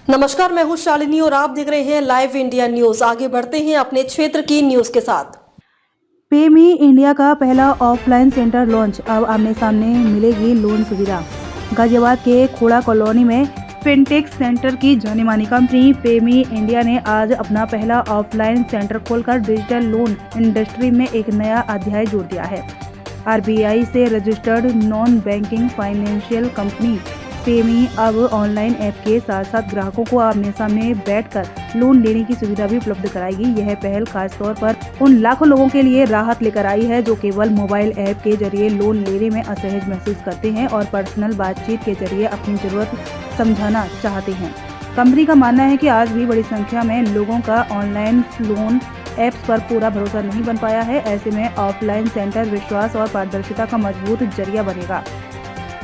नमस्कार, मैं हूं शालिनी और आप देख रहे हैं लाइव इंडिया न्यूज। आगे बढ़ते हैं अपने क्षेत्र की न्यूज के साथ। पेमी इंडिया का पहला ऑफलाइन सेंटर लॉन्च। अब आमने सामने मिलेगी लोन सुविधा। गाजियाबाद के खोड़ा कॉलोनी में फिनटेक सेंटर की जानी मानी कंपनी पेमी इंडिया ने आज अपना पहला ऑफलाइन सेंटर खोलकर डिजिटल लोन इंडस्ट्री में एक नया अध्याय जोड़ दिया है। आरबीआई से registered non banking financial company Paymi अब ऑनलाइन ऐप के साथ साथ ग्राहकों को आमने सामने बैठकर लोन लेने की सुविधा भी उपलब्ध कराएगी। यह पहल खासतौर पर उन लाखों लोगों के लिए राहत लेकर आई है जो केवल मोबाइल ऐप के जरिए लोन लेने में असहज महसूस करते हैं और पर्सनल बातचीत के जरिए अपनी जरूरत समझाना चाहते हैं। कंपनी का मानना है कि आज भी बड़ी संख्या में लोगों का ऑनलाइन लोन ऐप्स पर पूरा भरोसा नहीं बन पाया है। ऐसे में ऑफलाइन सेंटर विश्वास और पारदर्शिता का मजबूत जरिया बनेगा।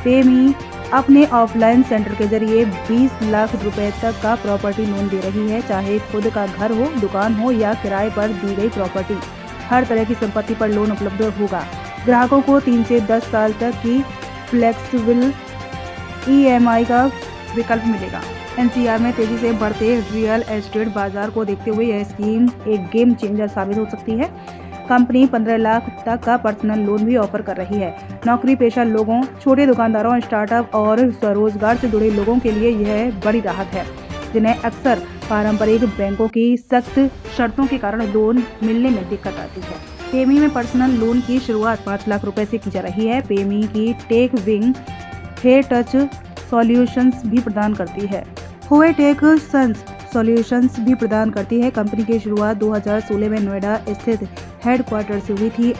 पेमी अपने ऑफलाइन सेंटर के जरिए 20 लाख रुपए तक का प्रॉपर्टी लोन दे रही है। चाहे खुद का घर हो, दुकान हो या किराए पर दी गई प्रॉपर्टी, हर तरह की संपत्ति पर लोन उपलब्ध होगा। ग्राहकों को 3 से 10 साल तक की फ्लेक्सिबल EMI का विकल्प मिलेगा। NCR में तेजी से बढ़ते रियल एस्टेट बाजार को देखते हुए यह स्कीम एक गेम चेंजर साबित हो सकती है। कंपनी 15 लाख तक का पर्सनल लोन भी ऑफर कर रही है। नौकरी पेशा लोगों, छोटे दुकानदारों, स्टार्टअप और स्वरोजगार से जुड़े लोगों के लिए यह बड़ी राहत है, जिन्हें अक्सर पारंपरिक बैंकों की सख्त शर्तों के कारण लोन मिलने में दिक्कत आती है। पेमी में पर्सनल लोन की शुरुआत 5 लाख रुपए से की जा रही है। पेमी की टेक विंग हे टच सॉल्यूशंस भी प्रदान करती है। हुए टेक सन्स सॉल्यूशंस भी प्रदान करती है। कंपनी की शुरुआत 2016 में नोएडा स्थित हेडक्वार्टर से हुई थी।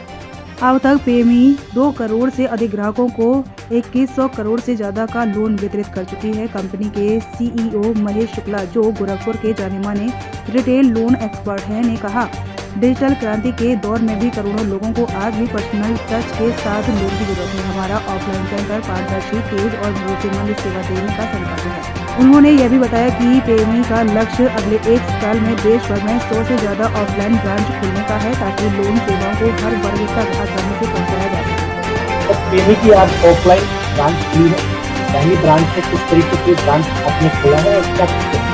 अब तक पेमी 2 करोड़ से अधिक ग्राहकों को 2100 करोड़ से ज्यादा का लोन वितरित कर चुकी है। कंपनी के CEO महेश शुक्ला, जो गोरखपुर के जाने माने रिटेल लोन एक्सपर्ट हैं, ने कहा, डिजिटल क्रांति के दौर में भी करोड़ों लोगों को आज भी पर्सनल टच के साथ लोन की जरूरत है। हमारा ऑफलाइन सेंटर पारदर्शी, तेज और भरोसेमंद सेवा देने का संकल्प है। उन्होंने यह भी बताया कि पेमी का लक्ष्य अगले 1 साल में देश भर में 100 से ज्यादा ऑफलाइन ब्रांच खोलने का है, ताकि लोन सेवाओं को हर वर्ग तक आसानी से पहुंचाया जा सके। पेमी की आज ऑफलाइन ब्रांच खुली है। पहली ब्रांच से किस तरीके से ब्रांच आपने खोला है और क्या करते हैं?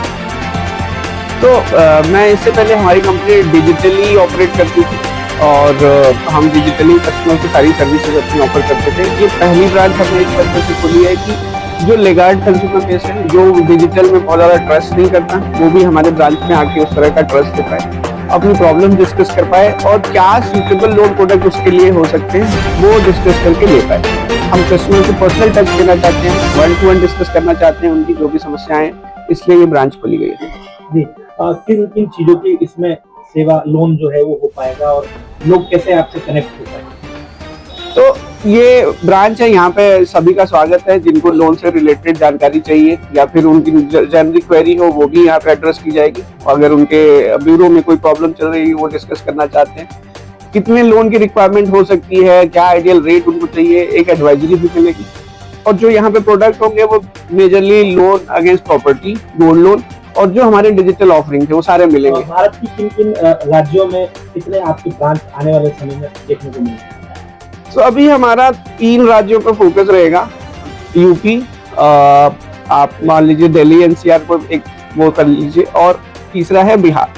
तो मैं इससे पहले हमारी कंपनी डिजिटली ऑपरेट करती थी और हम डिजिटली कस्टमर को सारी सर्विसेज अपनी ऑफर करते थे। ये पहली ब्रांच हमने इस वजह से खोली है कि जो लेगार्ड कंज्यूमर बेस है, जो डिजिटल में बहुत ज़्यादा ट्रस्ट नहीं करता, वो भी हमारे ब्रांच में आके उस तरह का ट्रस्ट दे पाए, अपनी प्रॉब्लम डिस्कस कर पाए और क्या सूटेबल लोन प्रोडक्ट उसके लिए हो सकते हैं वो डिस्कस करके ले पाए। हम कस्टमर को पर्सनल टच देना चाहते हैं, 1-to-1 डिस्कस करना चाहते हैं उनकी जो भी समस्याएं हैं, इसलिए ये ब्रांच खोली गई है। जी, किन किन चीजों की इसमें सेवा लोन जो है वो हो पाएगा और लोग कैसे आपसे कनेक्ट हो पाएंगे? तो ये ब्रांच है, यहाँ पे सभी का स्वागत है। जिनको लोन से रिलेटेड जानकारी चाहिए या फिर उनकी जनरल क्वेरी हो, वो भी यहाँ पे एड्रेस की जाएगी। अगर उनके ब्यूरो में कोई प्रॉब्लम चल रही है, वो डिस्कस करना चाहते हैं, कितने लोन की रिक्वायरमेंट हो सकती है, क्या आइडियल रेट उनको चाहिए, एक एडवाइजरी भी मिलेगी। और जो यहाँ पे प्रोडक्ट होंगे वो majorly loan against property, gold loan और जो हमारे डिजिटल ऑफरिंग थे वो सारे मिलेंगे। भारत की किन किन राज्यों में कितने आपकी ब्रांच आने वाले समय में देखने को मिलेंगे? तो अभी हमारा 3 राज्यों पर फोकस रहेगा। यूपी, आप मान लीजिए दिल्ली NCR को एक वो कर लीजिए, और तीसरा है बिहार।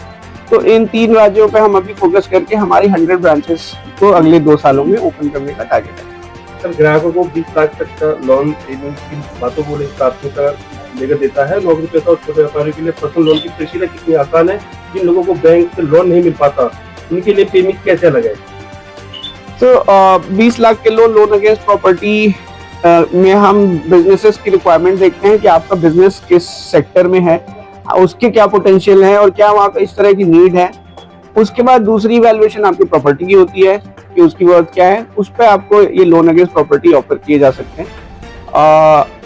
तो इन 3 राज्यों पे हम अभी फोकस करके हमारी 100 ब्रांचेस को अगले 2 सालों में ओपन करने का टारगेट है। सर, ग्राहकों को 20 लाख तक का लोन पेमेंट की बातों को प्राथमिकता लेकर देता है। नौकरी पेशा और छोटे व्यापारियों के लिए पर्सनल लोन की प्रक्रिया कितनी आसान है। जिन लोगों को बैंक से लोन नहीं मिल पाता, उनके लिए पेमेंट कैसे लगे? तो 20 लाख के लोन अगेंस्ट प्रॉपर्टी में हम बिजनेसेस की रिक्वायरमेंट देखते हैं कि आपका बिजनेस किस सेक्टर में है, उसके क्या पोटेंशियल है और क्या वहाँ पे इस तरह की नीड है। उसके बाद दूसरी वैल्यूएशन आपकी प्रॉपर्टी की होती है कि उसकी वर्थ क्या है, उस पर आपको ये लोन अगेंस्ट प्रॉपर्टी ऑफर किए जा सकते हैं।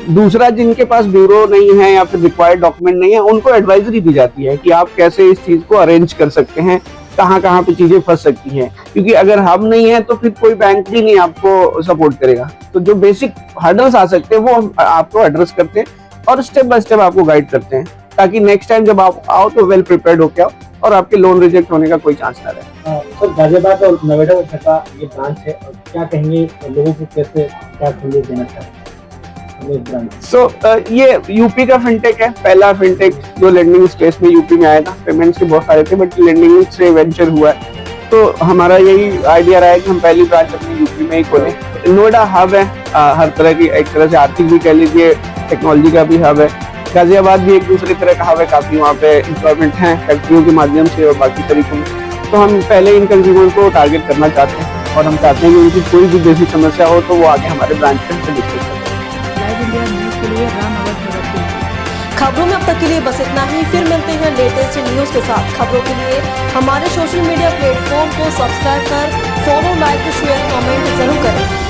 दूसरा, जिनके पास ब्यूरो नहीं है या फिर रिक्वायर्ड डॉक्यूमेंट नहीं है, उनको एडवाइजरी दी जाती है कि आप कैसे इस चीज को अरेंज कर सकते हैं, कहाँ पे चीजें फंस सकती हैं। क्योंकि अगर हम नहीं है तो फिर कोई बैंक भी नहीं आपको सपोर्ट करेगा। तो जो बेसिक हर्डल्स आ सकते हैं वो हम आपको एड्रेस करते हैं और स्टेप बाय स्टेप आपको गाइड करते हैं, ताकि नेक्स्ट टाइम जब आप आओ तो वेल प्रिपेयर्ड होके आओ और आपके लोन रिजेक्ट होने का कोई चांस ना रहे। सर, गाजियाबाद और नोएडा का ये ब्रांच है, और क्या कहेंगे लोगों को, कैसे क्या संदेश देना चाहते हैं? में ब्रांच? सो ये यूपी का फिनटेक है, पहला फिनटेक जो लेंडिंग स्पेस में यूपी में आया था। पेमेंट्स के बहुत सारे थे बट लेंडिंग से वेंचर हुआ है, तो हमारा यही आइडिया रहा है कि हम पहली ब्रांच अपनी यूपी में ही खोलें। नोएडा हब है, हर तरह की, एक तरह से आर्थिक भी कह लीजिए, टेक्नोलॉजी का भी हब है। गाजियाबाद भी एक दूसरे तरह का हब है, काफी वहाँ पे एम्प्लॉयमेंट है फैक्ट्रियों के माध्यम से और बाकी तरीकों में। तो हम पहले इन कंज्यूमर को टारगेट करना चाहते हैं और हम चाहते हैं कि उनकी कोई भी बेसिक समस्या हो तो वो आगे हमारे ब्रांच पे डिस्कस करें। लाइव इंडिया न्यूज़ के लिए राम अवध भगत। खबरों में अब तक के लिए बस इतना ही। फिर मिलते हैं लेटेस्ट न्यूज के साथ। खबरों के लिए हमारे सोशल मीडिया प्लेटफॉर्म को सब्सक्राइब कर फॉलो, लाइक, शेयर, कमेंट जरूर करें।